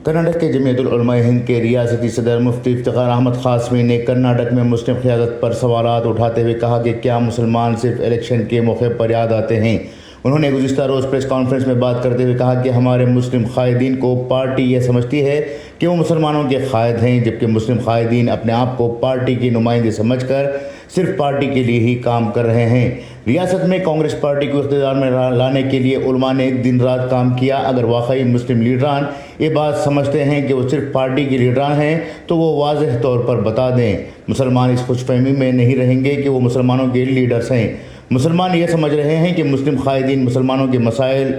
कर्नाटक के जमीयत उलमा हिंद के रियासती सदर मुफ्ती इफ्तिखार अहमद क़ासमी ने कर्नाटक में मुस्लिम क़यादत पर सवालात उठाते हुए कहा कि क्या मुसलमान सिर्फ इलेक्शन के मौके पर याद आते हैं। उन्होंने गुज़िश्ता रोज़ प्रेस कॉन्फ्रेंस में बात करते हुए कहा कि हमारे मुस्लिम क़ायदीन को पार्टी यह समझती है कि वो मुसलमानों के क़ायद हैं, जबकि मुस्लिम क़ायदीन अपने आप को पार्टी के नुमाइंदे समझकर सिर्फ पार्टी के लिए ही काम कर रहे हैं। रियासत में कांग्रेस पार्टी को इक़्तिदार में लाने के लिए उलमा ने दिन रात काम किया। अगर वाकई मुस्लिम लीडरान ये बात समझते हैं कि वो सिर्फ पार्टी के लीडरान हैं तो वो वाज़ेह तौर पर बता दें। मुसलमान इस खुशफहमी में नहीं रहेंगे कि वो मुसलमानों के लीडर्स हैं। मुसलमान ये समझ रहे हैं कि मुस्लिम क़ायदीन मुसलमानों के मसाइल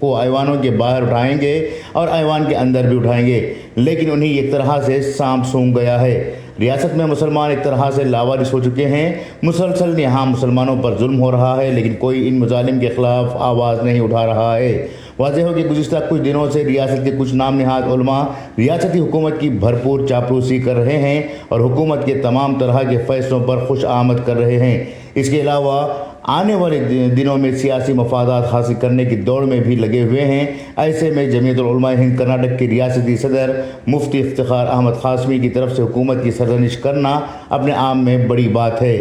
को ऐवानों के बाहर उठाएंगे और ऐवान के अंदर भी उठाएंगे, लेकिन उन्हें एक तरह से सांप सूंघ गया है। रियासत में मुसलमान एक तरह से लावारिस हो चुके हैं। मुसलसल यहाँ मुसलमानों पर जुल्म हो रहा है, लेकिन कोई इन मुजालिम के ख़िलाफ़ आवाज़ नहीं उठा रहा है। वाज़ेह हो कि गुज़िश्ता कुछ दिनों से रियासत के कुछ नाम नहाद उलमा रियासती हुकूमत की भरपूर चापलूसी कर रहे हैं और हुकूमत के तमाम तरह के फ़ैसलों पर खुश आमद कर रहे हैं। इसके अलावा आने वाले दिनों में सियासी मफादात हासिल करने की दौड़ में भी लगे हुए हैं। ऐसे में जमीयत उलमा हिंद कर्नाटक के रियासती सदर मुफ्ती इफ्तिखार अहमद क़ासमी की तरफ से हुकूमत की सरजनिश करना अपने आप में बड़ी बात है।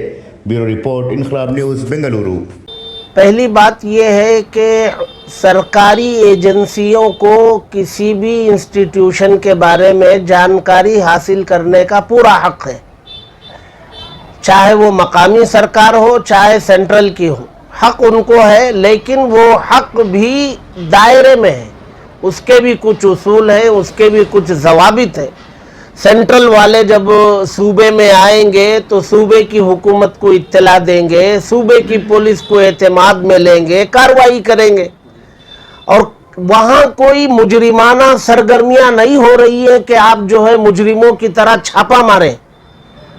Bureau report, Inquilab news, Bengaluru. पहली बात यह है कि सरकारी एजेंसियों को किसी भी इंस्टीट्यूशन के बारे में जानकारी हासिल करने का पूरा हक है, चाहे वो मकामी सरकार हो चाहे सेंट्रल की हो, हक उनको है। लेकिन वो हक भी दायरे में है, उसके भी कुछ उसूल है, उसके भी कुछ ज़वाबित है। सेंट्रल वाले जब सूबे में आएंगे तो सूबे की हुकूमत को इत्तला देंगे, सूबे की पुलिस को एतमाद में लेंगे, कार्रवाई करेंगे। और वहाँ कोई मुजरिमाना सरगर्मियाँ नहीं हो रही है कि आप जो है मुजरिमों की तरह छापा मारें।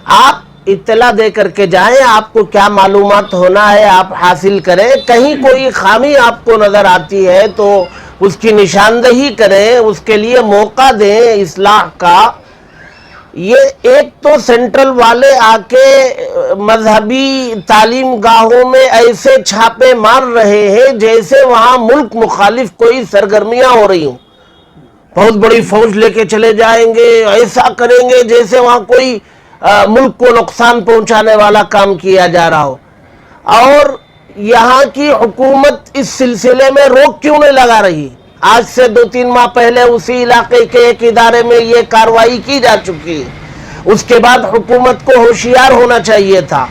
आप इत्तला दे करके जाएं, आपको क्या मालूमात होना है आप हासिल करें। कहीं कोई खामी आपको नज़र आती है तो उसकी निशानदही करें, उसके लिए मौका दें इस्लाह का। ये एक तो सेंट्रल वाले आके मजहबी तालीम गाहों में ऐसे छापे मार रहे हैं जैसे वहाँ मुल्क मुखालिफ कोई सरगर्मियाँ हो रही हों। बहुत बड़ी फौज लेके चले जाएंगे, ऐसा करेंगे जैसे वहाँ कोई मुल्क को नुकसान पहुंचाने वाला काम किया जा रहा हो। और यहाँ की हुकूमत इस सिलसिले में रोक क्यों नहीं लगा रही? आज से 2-3 माह पहले उसी इलाके के एक इदारे में ये कार्रवाई की जा चुकी है। उसके बाद हुकूमत को होशियार होना चाहिए था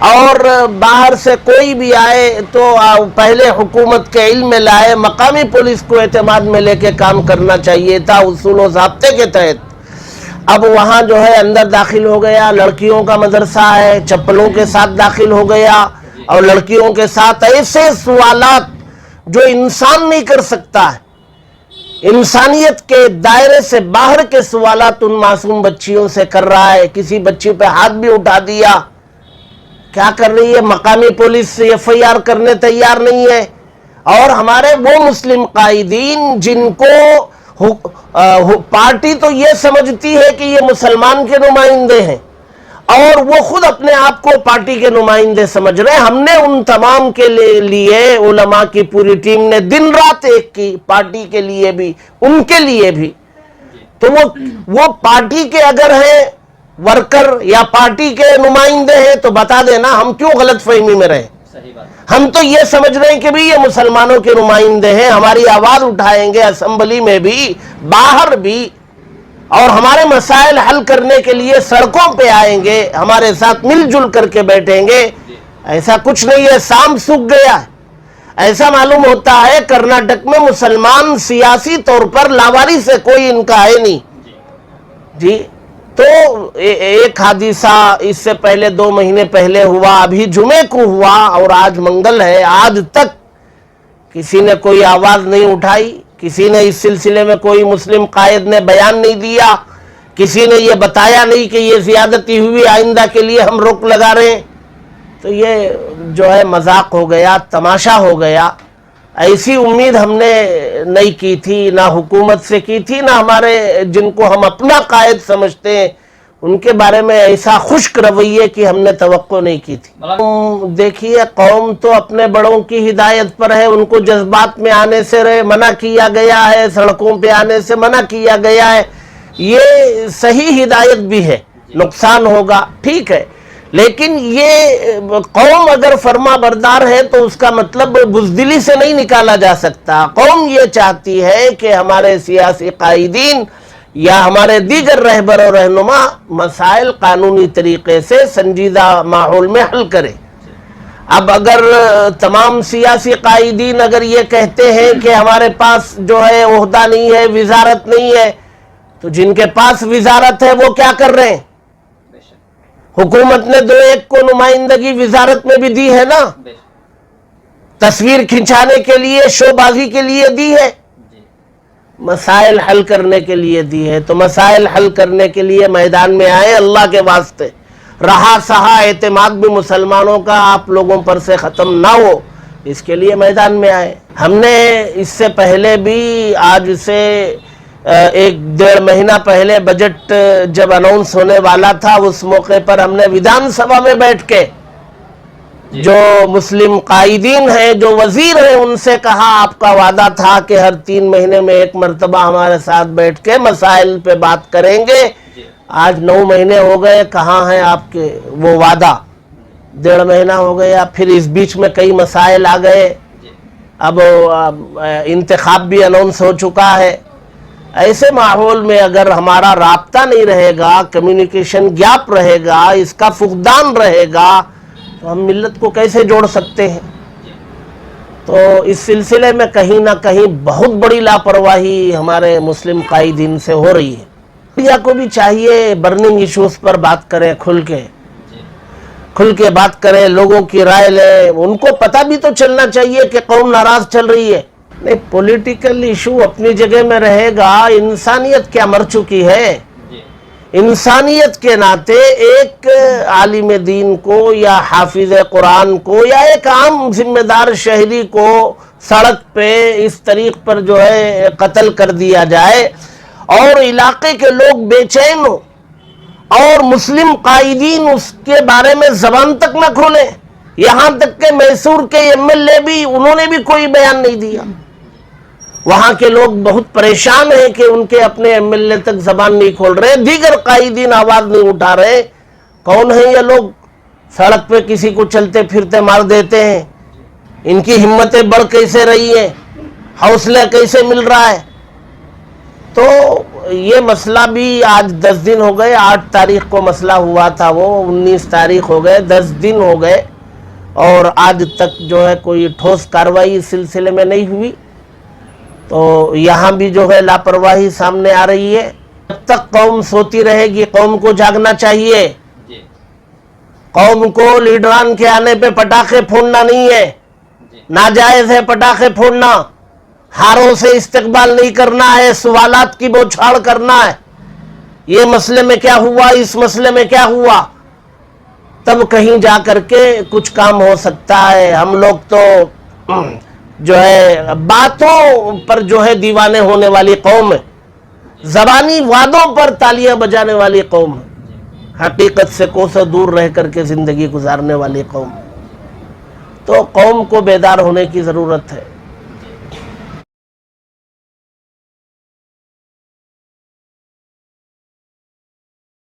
और बाहर से कोई भी आए तो पहले हुकूमत के इल्म में लाए, मकामी पुलिस को एतमाद में लेके काम करना चाहिए था उसूल व ज़ाब्ते के तहत। अब वहाँ जो है अंदर दाखिल हो गया, लड़कियों का मदरसा है, चप्पलों के साथ दाखिल हो गया और लड़कियों के साथ ऐसे सवालात जो इंसान नहीं कर सकता है, इंसानियत के दायरे से बाहर के सवालात उन मासूम बच्चियों से कर रहा है। किसी बच्ची पे हाथ भी उठा दिया। क्या कर रही है मकामी पुलिस? FIR करने तैयार नहीं है। और हमारे वो मुस्लिम कायदीन जिनको पार्टी तो ये समझती है कि ये मुसलमान के नुमाइंदे हैं और वो खुद अपने आप को पार्टी के नुमाइंदे समझ रहे हैं। हमने उन तमाम के लिए उलमा की पूरी टीम ने दिन रात एक की, पार्टी के लिए भी उनके लिए भी। तो वो पार्टी के अगर हैं वर्कर या पार्टी के नुमाइंदे हैं तो बता देना, हम क्यों गलत फहमी में रहे। हम तो ये समझ रहे हैं कि भाई ये मुसलमानों के नुमाइंदे हैं, हमारी आवाज उठाएंगे असेंबली में भी बाहर भी और हमारे मसाइल हल करने के लिए सड़कों पे आएंगे, हमारे साथ मिलजुल करके बैठेंगे। ऐसा कुछ नहीं है, सांप सूख गया है। ऐसा मालूम होता है कर्नाटक में मुसलमान सियासी तौर पर लावारिस से कोई इनका है नहीं जी। तो एक हादिसा इससे पहले 2 महीने पहले हुआ, अभी जुमे को हुआ और आज मंगल है। आज तक किसी ने कोई आवाज नहीं उठाई, किसी ने इस सिलसिले में कोई मुस्लिम कायद ने बयान नहीं दिया, किसी ने ये बताया नहीं कि ये ज़्यादती हुई, आइंदा के लिए हम रोक लगा रहे हैं। तो ये जो है मजाक हो गया, तमाशा हो गया। ऐसी उम्मीद हमने नहीं की थी, ना हुकूमत से की थी, ना हमारे जिनको हम अपना कायद समझते हैं ان کے بارے میں ایسا خشک رویے کی ہم نے توقع نہیں کی تھی۔ دیکھیے قوم تو اپنے بڑوں کی ہدایت پر ہے، ان کو جذبات میں آنے سے منع کیا گیا ہے، سڑکوں پہ آنے سے منع کیا گیا ہے، یہ صحیح ہدایت بھی ہے، نقصان ہوگا ٹھیک ہے، لیکن یہ قوم اگر فرما بردار ہے تو اس کا مطلب بزدلی سے نہیں نکالا جا سکتا۔ قوم یہ چاہتی ہے کہ ہمارے سیاسی قائدین یا ہمارے دیگر رہبر و رہنما مسائل قانونی طریقے سے سنجیدہ ماحول میں حل کرے۔ اب اگر تمام سیاسی قائدین اگر یہ کہتے ہیں کہ ہمارے پاس جو ہے عہدہ نہیں ہے، وزارت نہیں ہے، تو جن کے پاس وزارت ہے وہ کیا کر رہے ہیں؟ حکومت نے 2-1 کو نمائندگی وزارت میں بھی دی ہے نا، تصویر کھنچانے کے لیے، شو بازی کے لیے دی ہے، مسائل حل کرنے کے لیے دی ہے۔ تو مسائل حل کرنے کے لیے میدان میں آئے، اللہ کے واسطے رہا سہا اعتماد بھی مسلمانوں کا آپ لوگوں پر سے ختم نہ ہو، اس کے لیے میدان میں آئے۔ ہم نے اس سے پہلے بھی، آج سے 1-1.5 مہینہ پہلے بجٹ جب اناؤنس ہونے والا تھا، اس موقع پر ہم نے ویدھان سبھا میں بیٹھ کے جو مسلم قائدین ہیں، جو وزیر ہیں، ان سے کہا آپ کا وعدہ تھا کہ ہر 3 مہینے میں 1 مرتبہ ہمارے ساتھ بیٹھ کے مسائل پہ بات کریں گے۔ آج 9 مہینے ہو گئے، کہاں ہیں آپ کے وہ وعدہ؟ 1.5 مہینہ ہو گیا، پھر اس بیچ میں کئی مسائل آ گئے، اب انتخاب بھی اناؤنس ہو چکا ہے۔ ایسے ماحول میں اگر ہمارا رابطہ نہیں رہے گا، کمیونیکیشن گیپ رہے گا، اس کا فقدان رہے گا، تو ہم ملت کو کیسے جوڑ سکتے ہیں؟ تو اس سلسلے میں کہیں نہ کہیں بہت بڑی لاپرواہی ہمارے مسلم قائدین سے ہو رہی ہے۔ میڈیا کو بھی چاہیے برننگ ایشوز پر بات کریں، کھل کے بات کریں، لوگوں کی رائے لیں، ان کو پتہ بھی تو چلنا چاہیے کہ قوم ناراض چل رہی ہے۔ نہیں، پولیٹیکل ایشو اپنی جگہ میں رہے گا، انسانیت کیا مر چکی ہے؟ انسانیت کے ناطے ایک عالم دین کو یا حافظ قرآن کو یا ایک عام ذمہ دار شہری کو سڑک پہ اس طریق پر جو ہے قتل کر دیا جائے اور علاقے کے لوگ بے چین ہو اور مسلم قائدین اس کے بارے میں زبان تک نہ کھولیں، یہاں تک کہ میسور کے MLA بھی، انہوں نے بھی کوئی بیان نہیں دیا۔ وہاں کے لوگ بہت پریشان ہیں کہ ان کے اپنے MLA تک زبان نہیں کھول رہے، دیگر قائدین آواز نہیں اٹھا رہے۔ کون ہیں یہ لوگ؟ سڑک پہ کسی کو چلتے پھرتے مار دیتے ہیں، ان کی ہمتیں بڑھ کیسے رہی ہیں، حوصلہ کیسے مل رہا ہے؟ تو یہ مسئلہ بھی آج 10 دن ہو گئے، 8 تاریخ کو مسئلہ ہوا تھا، وہ 19 تاریخ ہو گئے، 10 دن ہو گئے اور آج تک جو ہے کوئی ٹھوس کارروائی اس سلسلے میں نہیں ہوئی۔ تو یہاں بھی جو ہے لاپرواہی سامنے آ رہی ہے۔ جب تک قوم سوتی رہے گی، قوم کو جاگنا چاہیے۔ قوم کو لیڈران کے آنے پہ پٹاخے پھوڑنا نہیں ہے، ناجائز ہے پٹاخے پھوڑنا، ہاروں سے استقبال نہیں کرنا ہے، سوالات کی بوچھاڑ کرنا ہے۔ یہ مسئلے میں کیا ہوا، اس مسئلے میں کیا ہوا، تب کہیں جا کر کے کچھ کام ہو سکتا ہے۔ ہم لوگ تو جو ہے باتوں پر جو ہے دیوانے ہونے والی قوم ہے، زبانی وعدوں پر تالیاں بجانے والی قوم ہے، حقیقت سے کوسوں دور رہ کر کے زندگی گزارنے والی قوم۔ تو قوم کو بیدار ہونے کی ضرورت ہے۔